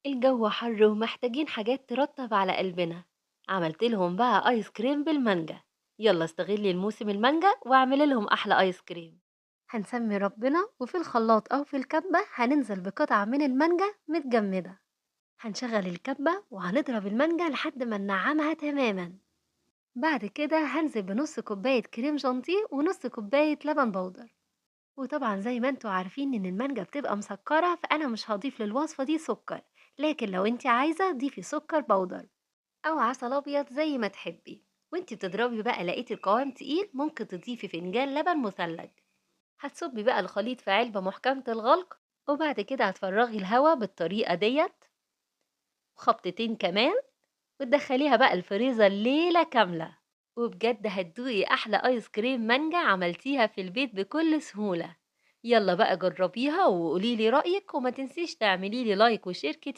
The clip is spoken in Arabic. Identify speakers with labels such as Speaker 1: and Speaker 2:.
Speaker 1: الجو حر ومحتاجين حاجات ترطب على قلبنا. عملت لهم بقى ايس كريم بالمانجا. يلا استغلي الموسم المانجا واعملي لهم احلى ايس كريم. هنسمي ربنا وفي الخلاط او في الكبة هننزل بقطعة من المانجا متجمدة. هنشغل الكبة وهنضرب المانجا لحد ما ننعمها تماما. بعد كده هنزل بنص كوباية كريم جانتيه ونص كوباية لبن بودر. وطبعًا زي ما أنتم عارفين إن المانجا بتبقى مسكّرة، فأنا مش هاضيف للوصفة دي سُكّر، لكن لو أنتِ عايزة ضيفي سُكّر بودر أو عسل أبيض زي ما تحبي. وأنتِ بتضربي بقى لقيتِ القوام تقيل، ممكن تضيفي فنجان لبن مثلج. هتصُبّي بقى الخليط في علبة محكمة الغلق، وبعد كده هتفرّغي الهوا بالطريقة ديّة وخبطتين كمان، وتدخّليها بقى الفريزر ليلة كاملة. وبجد هتدوقي أحلى آيس كريم مانجا عملتيها في البيت بكل سهولة. يلا بقى جربيها وقولي لي رأيك وما تنسيش تعملي لي لايك وشير كتير.